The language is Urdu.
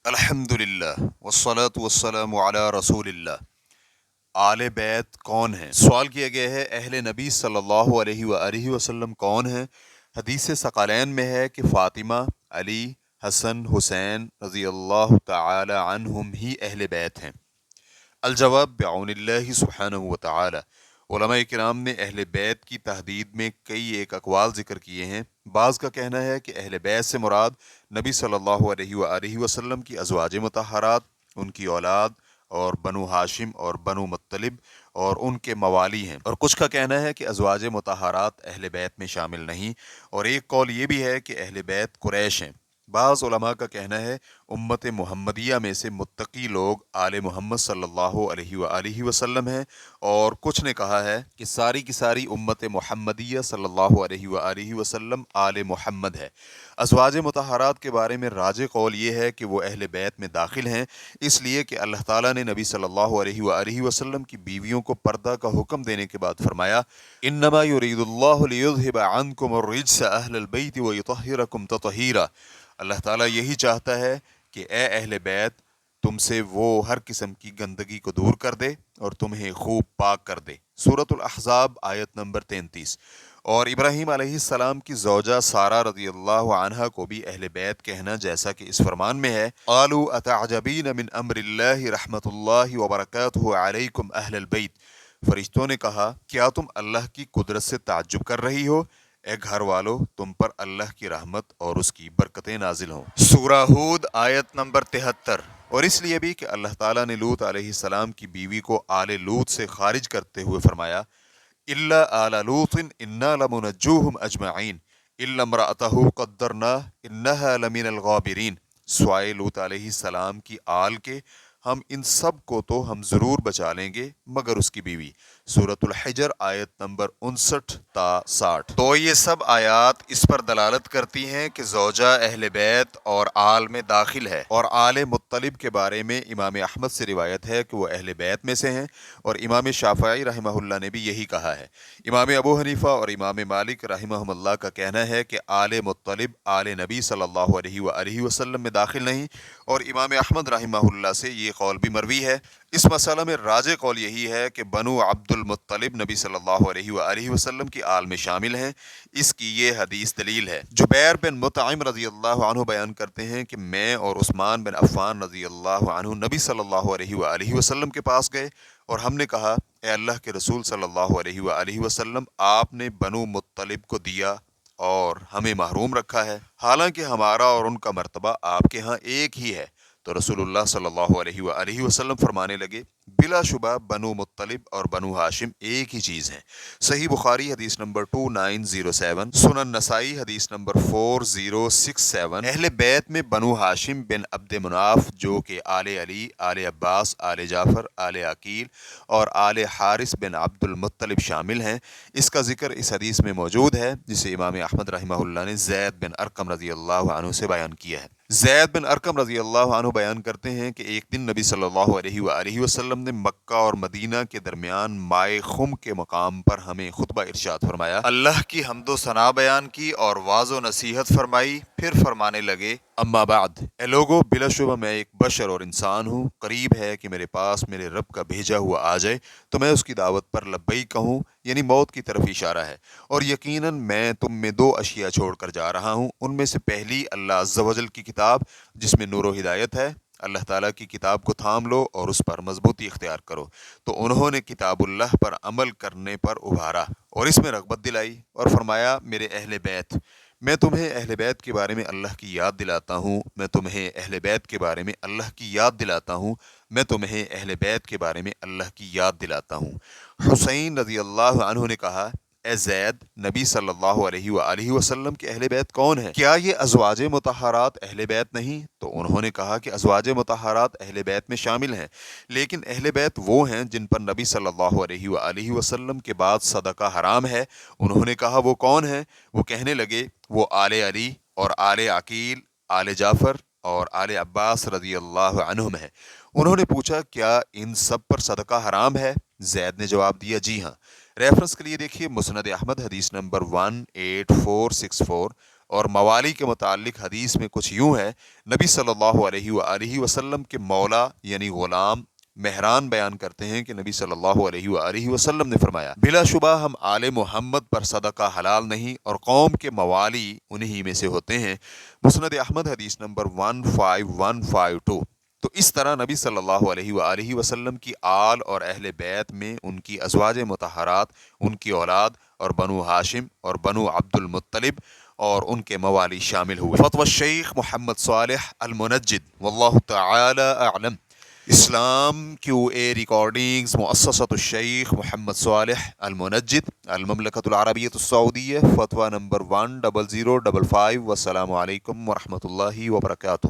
الحمدللہ والصلاة والسلام علی رسول اللہ۔ آل بیت کون ہیں؟ سوال کیا گیا ہے اہل نبی صلی اللہ علیہ وآلہ وسلم کون ہیں؟ حدیث ثقلین میں ہے کہ فاطمہ، علی، حسن، حسین رضی اللہ تعالی عنہم ہی اہل بیت ہیں۔ الجواب بعون اللہ سبحانہ وتعالی۔ علماء کرام نے اہل بیت کی تحدید میں کئی ایک اقوال ذکر کیے ہیں۔ بعض کا کہنا ہے کہ اہل بیت سے مراد نبی صلی اللہ علیہ وآلہ وسلم کی ازواج مطہرات، ان کی اولاد اور بنو ہاشم اور بنو مطلب اور ان کے موالی ہیں، اور کچھ کا کہنا ہے کہ ازواج مطہرات اہل بیت میں شامل نہیں، اور ایک قول یہ بھی ہے کہ اہل بیت قریش ہیں۔ بعض علماء کا کہنا ہے امت محمدیہ میں سے متقی لوگ آل محمد صلی اللہ علیہ وآلہ وسلم ہیں، اور کچھ نے کہا ہے کہ ساری کی ساری امت محمدیہ صلی اللہ علیہ وآلہ وسلم آل محمد ہے۔ ازواج مطہرات کے بارے میں راجح قول یہ ہے کہ وہ اہل بیت میں داخل ہیں، اس لیے کہ اللہ تعالیٰ نے نبی صلی اللہ علیہ وآلہ وسلم کی بیویوں کو پردہ کا حکم دینے کے بعد فرمایا انما یرید اللہ لیذہب عنکم الرجس اہل البیت ویطہرکم تطہیرا۔ اللہ تعالیٰ یہی چاہتا ہے کہ اے اہل بیت تم سے وہ ہر قسم کی گندگی کو دور کر دے اور تمہیں خوب پاک کر دے۔ سورۃ الاحزاب آیت نمبر 33۔ اور ابراہیم علیہ السلام کی زوجہ سارہ رضی اللہ عنہا کو بھی اہل بیت کہنا، جیسا کہ اس فرمان میں ہے قالوا اتعجبین من امر اللہ رحمت اللہ وبرکاتہ علیکم اہل البیت۔ فرشتوں نے کہا کیا تم اللہ کی قدرت سے تعجب کر رہی ہو؟ اے گھر والو تم پر اللہ کی رحمت اور اس کی برکتیں نازل ہوں۔ سورہ ہود آیت نمبر 73۔ اور اس لیے بھی کہ اللہ تعالیٰ نے لوط علیہ السلام کی بیوی کو آل لوط سے خارج کرتے ہوئے فرمایا الا آل لوط انا لمنجوہم اجمعین الا امرأتہ قدرنا انہا لمن الغابرین۔ سوائے لوط علیہ السلام کی آل کے ہم ان سب کو تو ہم ضرور بچا لیں گے مگر اس کی بیوی۔ سورۃ الحجر آیت نمبر 59 تا 60۔ تو یہ سب آیات اس پر دلالت کرتی ہیں کہ زوجہ اہل بیت اور آل میں داخل ہے، اور آل مطلب کے بارے میں امام احمد سے روایت ہے کہ وہ اہل بیت میں سے ہیں، اور امام شافعی رحمہ اللہ نے بھی یہی کہا ہے۔ امام ابو حنیفہ اور امام مالک رحمہ اللہ کا کہنا ہے کہ آل مطلب آل نبی صلی اللہ علیہ وآلہ وسلم میں داخل نہیں، اور امام احمد رحمہ اللہ سے یہ قول بھی مروی ہے۔ اس مسئلہ میں راجح قول یہی ہے کہ بنو عبد المطلب نبی صلی اللہ علیہ وآلہ وسلم کی آل میں شامل ہیں۔ اس کی یہ حدیث دلیل ہے۔ جبیر بن مطعم رضی اللہ عنہ بیان کرتے ہیں کہ میں اور عثمان بن عفان رضی اللہ عنہ نبی صلی اللہ علیہ وآلہ وسلم کے پاس گئے اور ہم نے کہا اے اللہ کے رسول صلی اللہ علیہ وآلہ وسلم آپ نے بنو مطلب کو دیا اور ہمیں محروم رکھا ہے، حالانکہ ہمارا اور ان کا مرتبہ آپ کے ہاں ایک ہی ہے۔ تو رسول اللہ صلی اللہ علیہ وآلہ وسلم فرمانے لگے بلا شبہ بنو مطلب اور بنو ہاشم ایک ہی چیز ہیں۔ صحیح بخاری حدیث نمبر 2907، سنن نسائی حدیث نمبر 4067۔ اہل بیت میں بنو ہاشم بن عبد مناف جو کہ آل علی، آل عباس، آل جعفر، آل عقیل اور آل حارث بن عبد المطلب شامل ہیں۔ اس کا ذکر اس حدیث میں موجود ہے جسے امام احمد رحمہ اللہ نے زید بن ارقم رضی اللہ عنہ سے بیان کیا ہے۔ زید بن ارقم رضی اللہ عنہ بیان کرتے ہیں کہ ایک دن نبی صلی اللہ علیہ وآلہ وسلم نے مکہ اور مدینہ کے درمیان مائے خم کے مقام پر ہمیں خطبہ ارشاد فرمایا، اللہ کی حمد و ثنا بیان کی اور واعظ و نصیحت فرمائی، پھر فرمانے لگے اما بعد، اے لوگو بلا شبہ میں ایک بشر اور انسان ہوں، قریب ہے کہ میرے پاس میرے رب کا بھیجا ہوا آ جائے تو میں اس کی دعوت پر لبیک کہوں، یعنی موت کی طرف اشارہ ہے، اور یقیناً میں تم میں دو اشیاء چھوڑ کر جا رہا ہوں، ان میں سے پہلی اللہ عز و جل کی کتاب جس میں نور و ہدایت ہے، اللہ تعالیٰ کی کتاب کو تھام لو اور اس پر مضبوطی اختیار کرو۔ تو انہوں نے کتاب اللہ پر عمل کرنے پر ابھارا اور اس میں رغبت دلائی اور فرمایا میرے اہل بیت، میں تمہیں اہل بیت کے بارے میں اللہ کی یاد دلاتا ہوں، میں تمہیں اہل بیت کے بارے میں اللہ کی یاد دلاتا ہوں، میں تمہیں اہل بیت کے بارے میں اللہ کی یاد دلاتا ہوں۔ حسین رضی اللہ عنہ نے کہا اے زید، نبی صلی اللہ علیہ وآلہ وسلم کے اہل بیت کون ہیں؟ کیا یہ ازواج مطہرات اہل بیت نہیں؟ تو انہوں نے کہا کہ ازواج مطہرات اہل بیت میں شامل ہیں، لیکن اہل بیت وہ ہیں جن پر نبی صلی اللہ علیہ وآلہ وسلم کے بعد صدقہ حرام ہے۔ انہوں نے کہا وہ کون ہیں؟ وہ کہنے لگے وہ آل علی اور آل عقیل، آل جعفر اور آل عباس رضی اللہ عنہم ہے۔ انہوں نے پوچھا کیا ان سب پر صدقہ حرام ہے؟ زید نے جواب دیا جی ہاں۔ ریفرنس کے لیے دیکھیے مسند احمد حدیث نمبر 18464، اور موالی کے متعلق حدیث میں کچھ یوں ہے، نبی صلی اللہ علیہ وآلہ وسلم کے مولا یعنی غلام مہران بیان کرتے ہیں کہ نبی صلی اللہ علیہ وآلہ وسلم نے فرمایا، بلا شبہ ہم آل محمد پر صدقہ حلال نہیں اور قوم کے موالی انہی میں سے ہوتے ہیں۔ مسند احمد حدیث نمبر 15152۔ تو اس طرح نبی صلی اللہ علیہ وآلہ وسلم کی آل اور اہل بیت میں ان کی ازواج مطہرات، ان کی اولاد اور بنو ہاشم اور بنو عبد المطلب اور ان کے موالی شامل ہوئے۔ فتوی الشیخ محمد صالح المنجد واللہ تعالی اعلم۔ اسلام کیو اے ریکارڈنگز مؤسسۃ الشیخ محمد صالح المنجد، المملکۃ العربیۃ السعودیہ، فتویٰ نمبر 10055۔ والسلام علیکم ورحمۃ اللہ وبرکاتہ۔